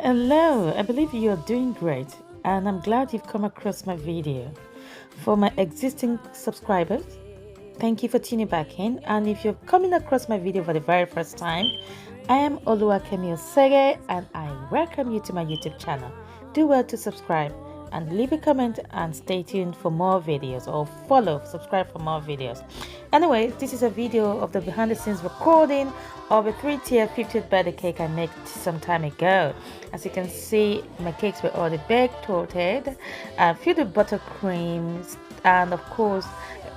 Hello, I believe you're doing great, and I'm glad you've come across my video. For my existing subscribers, thank you for tuning back in, and if you're coming across my video for the very first time, I am Oluwakemi Osege, and I welcome you to my YouTube channel. Do well to subscribe and leave a comment and stay tuned for more videos, or subscribe for more videos. Anyway, this is a video of the behind the scenes recording of a 3-tier 50th birthday cake I made some time ago. As you can see, my cakes were already baked, torted, filled with buttercreams, and of course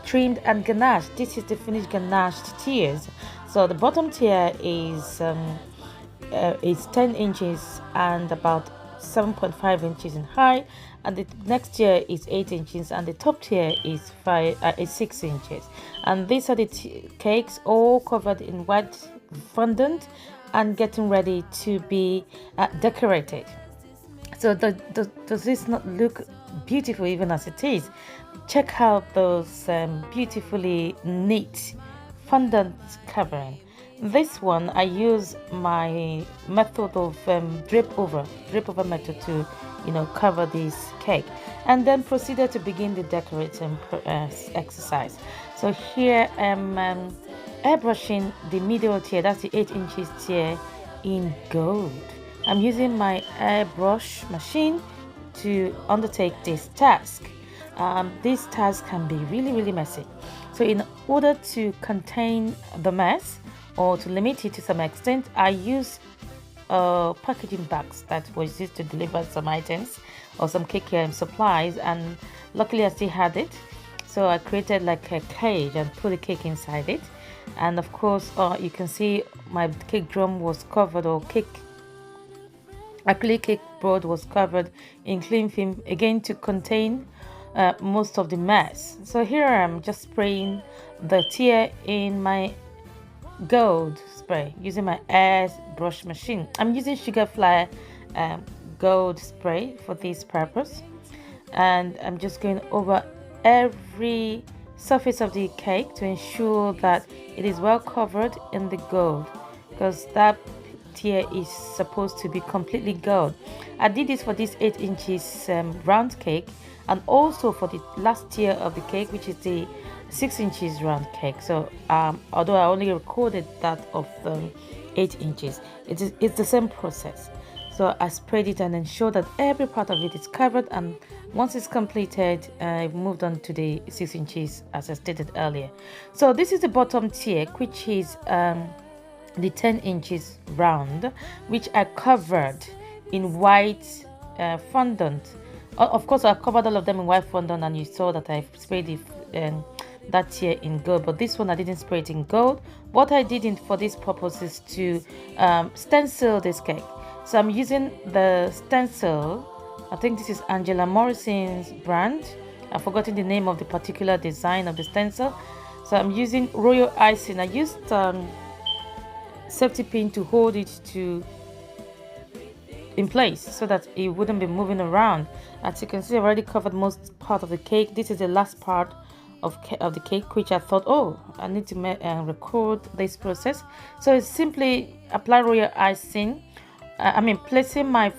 trimmed and ganache. This is the finished ganached tiers. So the bottom tier is 10 inches and about 7.5 inches in height, and the next tier is 8 inches, and the top tier is 6 inches. And these are the cakes, all covered in white fondant and getting ready to be decorated. So does this not look beautiful even as it is? Check out those beautifully neat fondant covering. This one I use my method of drape over method to cover this cake, and then proceeded to begin the decorating exercise. So here I'm airbrushing the middle tier, that's the 8 inches tier, in gold. I'm using my airbrush machine to undertake this task. This task can be really messy. So in order to contain the mess, or to limit it to some extent, I use packaging bags that was used to deliver some items or some cake supplies, and luckily I still had it. So I created like a cage and put the cake inside it. And of course, you can see my cake drum was covered, or cake board was covered in cling film, again to contain most of the mess. So here I am just spraying the tier in my gold spray using my airbrush machine. I'm using Sugarfly gold spray for this purpose, and I'm just going over every surface of the cake to ensure that it is well covered in the gold, because that tier is supposed to be completely gold. I did this for this 8 inches round cake, and also for the last tier of the cake, which is the 6 inches round cake. So although I only recorded that of 8 inches, it's the same process. So I sprayed it and ensured that every part of it is covered, and once it's completed, I've moved on to the 6 inches as I stated earlier. So this is the bottom tier, which is the 10 inches round, which I covered in white fondant. Of course, I covered all of them in white fondant, and you saw that I sprayed that tier in gold, but this one I didn't spray it in gold. What I did for this purpose is to stencil this cake. So I'm using the stencil, I think this is Angela Morrison's brand. I've forgotten the name of the particular design of the stencil. So I'm using royal icing. I used safety pin to hold it in place so that it wouldn't be moving around. As you can see, I've already covered most part of the cake. This is the last part of the cake, which I thought, oh, I need to record this process. So it's simply apply royal icing, placing my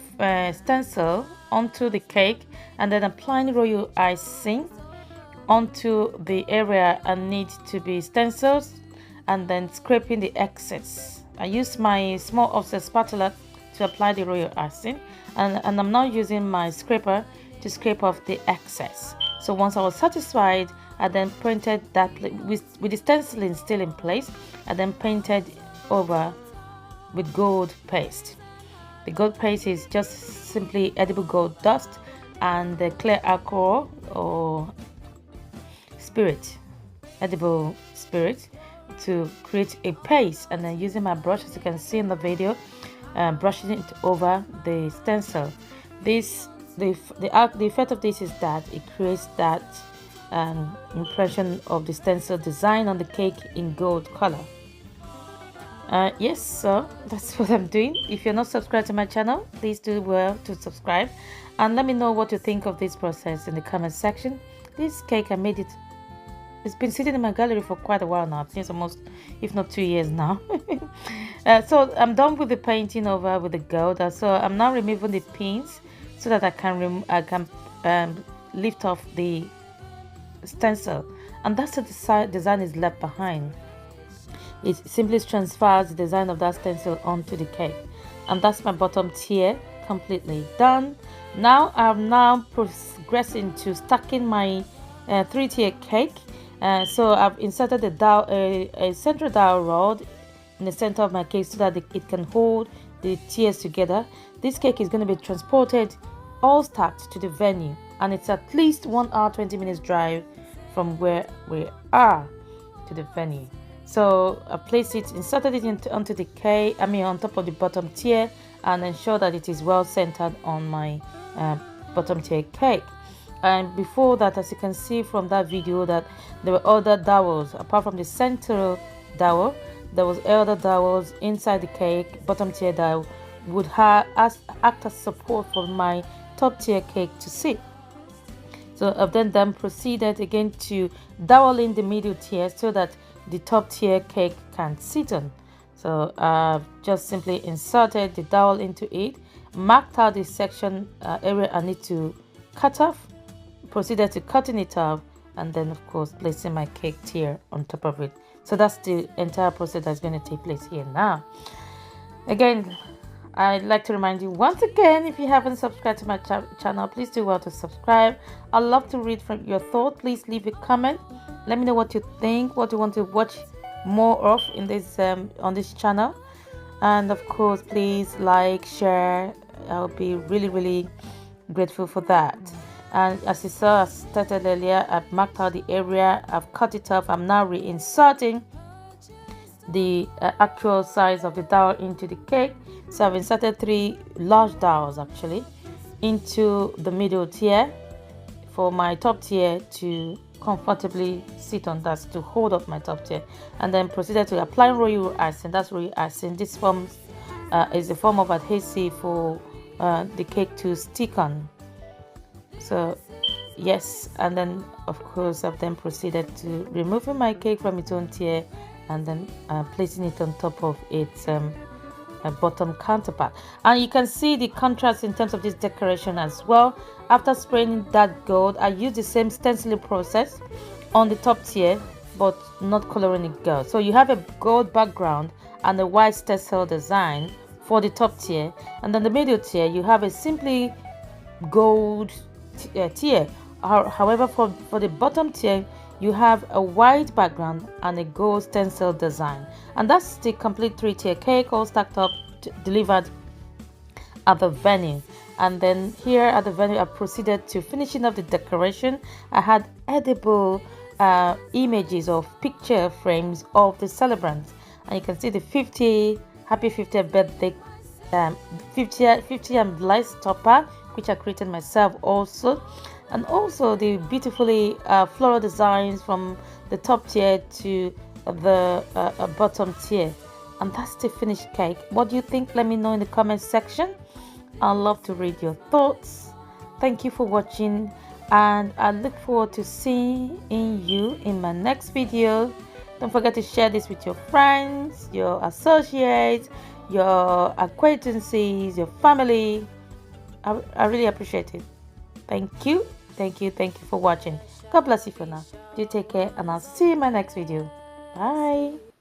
stencil onto the cake, and then applying royal icing onto the area I need to be stenciled, and then scraping the excess. I use my small offset spatula to apply the royal icing, and I'm now using my scraper to scrape off the excess. So once I was satisfied, I then painted that with the stenciling still in place. I then painted over with gold paste. The gold paste is just simply edible gold dust and the clear alcohol or spirit, edible spirit, to create a paste. And then using my brush, as you can see in the video, brushing it over the stencil. The effect of this is that it creates that impression of the stencil design on the cake in gold color. Yes, so that's what I'm doing. If you're not subscribed to my channel, please do well to subscribe, and let me know what you think of this process in the comment section. This cake, I made it It's been sitting in my gallery for quite a while now, since almost, if not 2 years now. So I'm done with the painting over with the gold. So I'm now removing the pins so that I can lift off the stencil, and that's the design is left behind. It simply transfers the design of that stencil onto the cake, and that's my bottom tier completely done. Now I'm progressing to stacking my 3-tier cake. So I've inserted a central dowel rod in the center of my cake so that it can hold the tiers together. This cake is going to be transported all stacked to the venue, and it's at least 1 hour 20 minutes drive from where we are to the venue. So I placed it, inserted it onto the cake, on top of the bottom tier, and ensure that it is well centered on my bottom tier cake. And before that, as you can see from that video, that there were other dowels apart from the central dowel. There was other dowels inside the cake, bottom tier dowel would act as support for my top tier cake to sit. So I've then proceeded again to dowel in the middle tier so that the top tier cake can sit on. So I've just simply inserted the dowel into it, marked out the section area I need to cut off, proceeded to cutting it off, and then of course placing my cake tier on top of it. So that's the entire process that's going to take place here now. Again, I'd like to remind you once again, if you haven't subscribed to my channel, please do well to subscribe. I'd love to read from your thoughts. Please leave a comment. Let me know what you think, what you want to watch more of in this on this channel, and of course please like, share. I'll be really grateful for that. And as you saw, as stated earlier, I've marked out the area, I've cut it off. I'm now reinserting the actual size of the dowel into the cake. So I've inserted 3 large dowels actually into the middle tier for my top tier to comfortably sit on, that to hold up my top tier, and then proceeded to apply royal icing. That's royal icing. This form is a form of adhesive for the cake to stick on. So yes, and then of course I've then proceeded to removing my cake from its own tier and then placing it on top of its bottom counterpart. And you can see the contrast in terms of this decoration as well. After spraying that gold, I used the same stenciling process on the top tier but not coloring it gold. So you have a gold background and a white stencil design for the top tier, and then the middle tier you have a simply gold tier. However, for the bottom tier you have a white background and a gold stencil design, and that's the complete 3-tier cake all stacked up, delivered at the venue. And then here at the venue I proceeded to finishing up the decoration. I had edible images of picture frames of the celebrants, and you can see the happy 50th birthday 50 and lights topper, which I created myself also, and also the beautifully floral designs from the top tier to the bottom tier. And that's the finished cake. What do you think? Let me know in the comment section. I'd love to read your thoughts. Thank you for watching, and I look forward to seeing you in my next video. Don't forget to share this with your friends, your associates, your acquaintances, your family. I really appreciate it. Thank you for watching. God bless you for now. Do take care, and I'll see you in my next video. Bye.